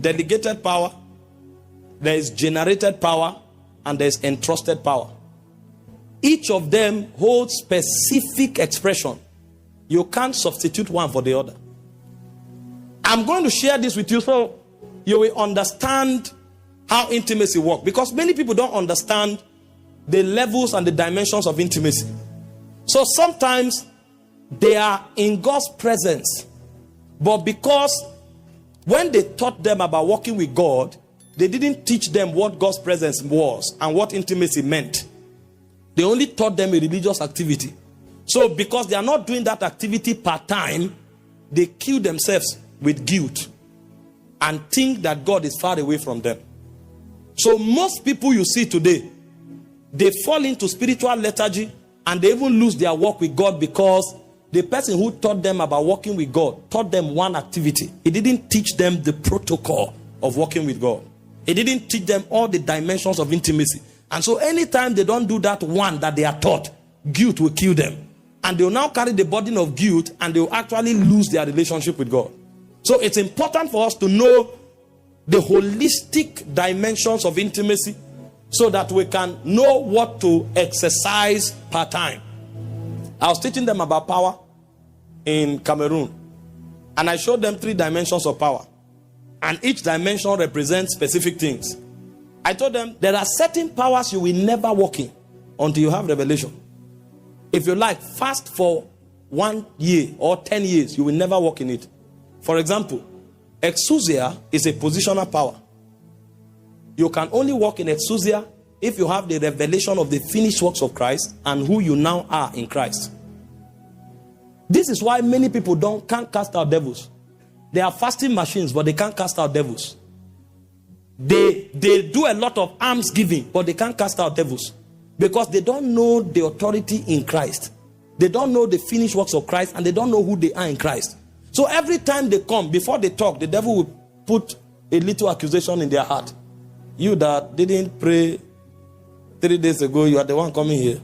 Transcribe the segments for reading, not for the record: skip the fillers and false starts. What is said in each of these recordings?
delegated power, there is generated power, and there is entrusted power. Each of them holds specific expression. You can't substitute one for the other. I'm going to share this with you so you will understand how intimacy works. Because many people don't understand the levels and the dimensions of intimacy. So sometimes they are in God's presence, but because when they taught them about walking with God, they didn't teach them what God's presence was and what intimacy meant. They only taught them a religious activity. So because they are not doing that activity part-time, they kill themselves with guilt and think that God is far away from them. So most people you see today, they fall into spiritual lethargy and they even lose their walk with God because the person who taught them about walking with God taught them one activity. He didn't teach them the protocol of walking with God. He didn't teach them all the dimensions of intimacy. And so anytime they don't do that one that they are taught, guilt will kill them. And they will now carry the burden of guilt and they will actually lose their relationship with God. So it's important for us to know the holistic dimensions of intimacy so that we can know what to exercise part-time. I was teaching them about power in Cameroon. And I showed them 3 dimensions of power. And each dimension represents specific things. I told them there are certain powers you will never walk in until you have revelation. If you like, fast for 1 year or 10 years, you will never walk in it. For example, exousia is a positional power. You can only walk in exousia if you have the revelation of the finished works of Christ and who you now are in Christ. This is why many people can't cast out devils. They are fasting machines, but they can't cast out devils. They do a lot of alms giving, but they can't cast out devils. Because they don't know the authority in Christ. They don't know the finished works of Christ, and they don't know who they are in Christ. So every time they come, before they talk, the devil will put a little accusation in their heart. You that didn't pray 3 days ago, you are the one coming here.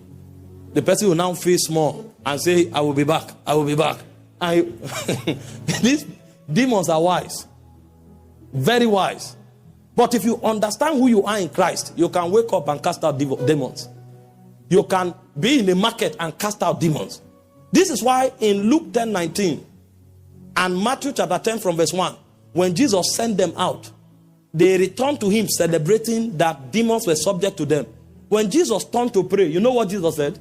The person will now feel small and say, I will be back. I will be back. These demons are wise. Very wise. But if you understand who you are in Christ, you can wake up and cast out demons. You can be in the market and cast out demons. This is why in Luke 10:19 and Matthew chapter 10 from verse 1, when Jesus sent them out, they returned to him celebrating that demons were subject to them. When Jesus turned to pray, you know what Jesus said?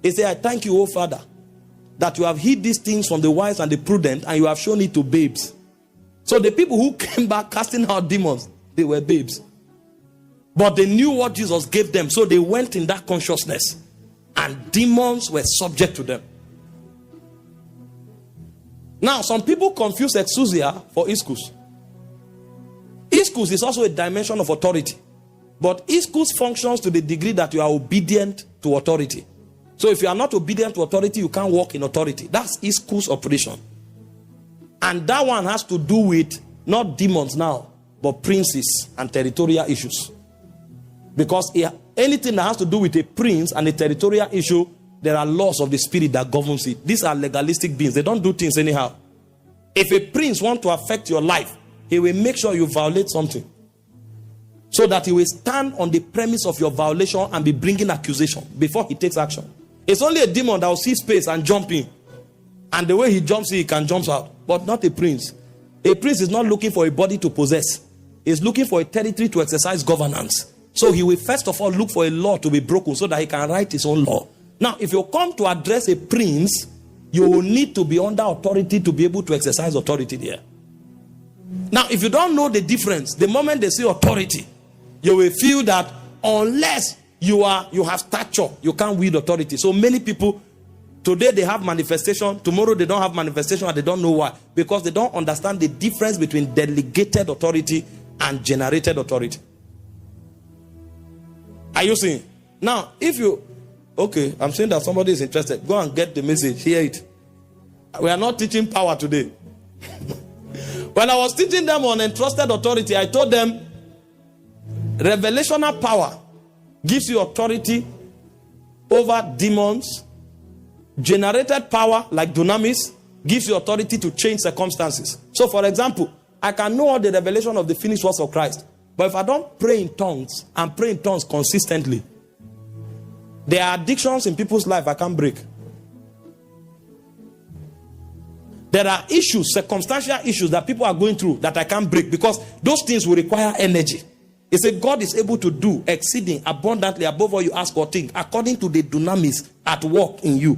He said, I thank you, O Father, that you have hid these things from the wise and the prudent, and you have shown it to babes. So the people who came back casting out demons, they were babes. But they knew what Jesus gave them, so they went in that consciousness, and demons were subject to them. Now, some people confuse exousia for iskus. Iskus is also a dimension of authority. But iskus functions to the degree that you are obedient to authority. So if you are not obedient to authority, you can't walk in authority. That's iskus operation. And that one has to do with not demons now, but princes and territorial issues. Because anything that has to do with a prince and a territorial issue, there are laws of the spirit that governs it. These are legalistic beings. They don't do things anyhow. If a prince wants to affect your life, he will make sure you violate something, so that he will stand on the premise of your violation and be bringing accusation before he takes action. It's only a demon that will see space and jump in. And the way he jumps in, he can jump out. But not a prince. A prince is not looking for a body to possess. He's looking for a territory to exercise governance. So he will first of all look for a law to be broken so that he can write his own law. Now, if you come to address a prince, you will need to be under authority to be able to exercise authority there. Now, if you don't know the difference, the moment they say authority, you will feel that unless you have stature, you can't wield authority. So many people, today they have manifestation, tomorrow they don't have manifestation, and they don't know why. Because they don't understand the difference between delegated authority and generated authority. Are you seeing? Now, if you... Okay, I'm saying that somebody is interested. Go and get the message. Hear it. We are not teaching power today. When I was teaching them on entrusted authority, I told them revelational power gives you authority over demons. Generated power, like dunamis, gives you authority to change circumstances. So, for example, I can know all the revelation of the finished works of Christ. But if I don't pray in tongues and pray in tongues consistently, there are addictions in people's life I can't break. There are issues, circumstantial issues that people are going through that I can't break, because those things will require energy. He said God is able to do exceeding abundantly above all you ask or think, according to the dunamis at work in you.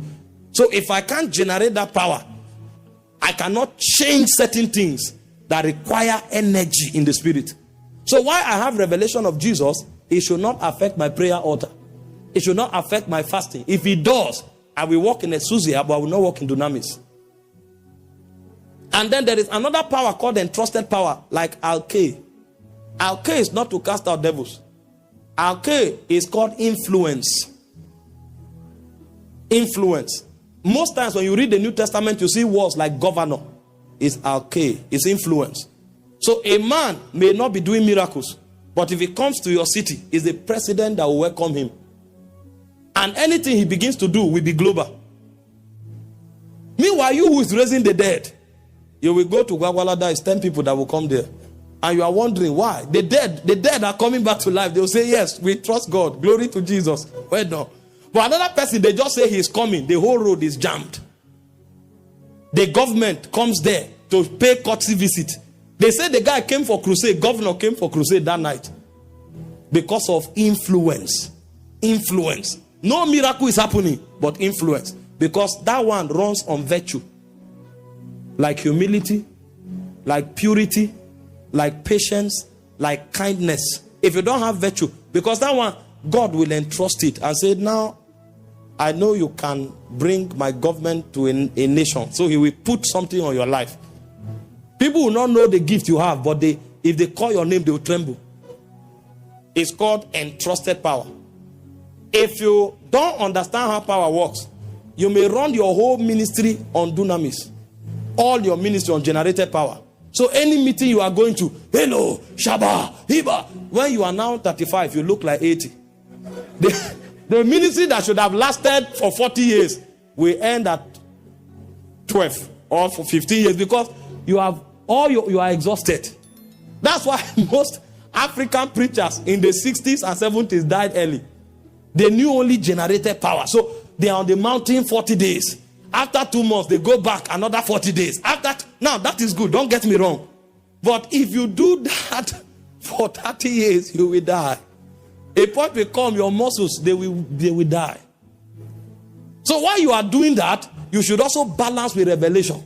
So if I can't generate that power, I cannot change certain things that require energy in the spirit. So why I have revelation of Jesus, it should not affect my prayer altar. It should not affect my fasting. If it does, I will walk in exousia, but I will not walk in dunamis. And then there is another power called entrusted power, like alke. Alke is not to cast out devils. Alke is called influence. Influence. Most times when you read the New Testament, you see words like governor. It's alke. It's influence. So a man may not be doing miracles, but if he comes to your city, it's the president that will welcome him. And anything he begins to do will be global. Meanwhile, you who is raising the dead, you will go to Gwagwalada, it's 10 people that will come there. And you are wondering why. The dead are coming back to life. They will say, yes, we trust God. Glory to Jesus. Well done. But another person, they just say he's coming. The whole road is jammed. The government comes there to pay courtesy visit. They say the guy came for crusade. Governor came for crusade that night. Because of influence. Influence. No miracle is happening, but influence. Because that one runs on virtue. Like humility, like purity, like patience, like kindness. If you don't have virtue, because that one, God will entrust it and say, now, I know you can bring my government to a nation. So he will put something on your life. People will not know the gift you have, but if they call your name, they will tremble. It's called entrusted power. If you don't understand how power works, you may run your whole ministry on dunamis. All your ministry on generated power. So any meeting you are going to, hello, Shaba, Hiba. When you are now 35, you look like 80. The ministry that should have lasted for 40 years will end at 12 or for 15 years, because you are exhausted. That's why most African preachers in the 60s and 70s died early. They knew only generated power. So they are on the mountain 40 days. After 2 months, they go back another 40 days. Now, that is good. Don't get me wrong. But if you do that for 30 years, you will die. A point will come, your muscles, they will die. So while you are doing that, you should also balance with revelation.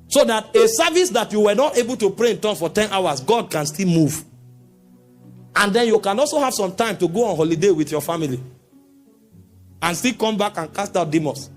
So that a service that you were not able to pray in tongues for 10 hours, God can still move. And then you can also have some time to go on holiday with your family. And still come back and cast out demons.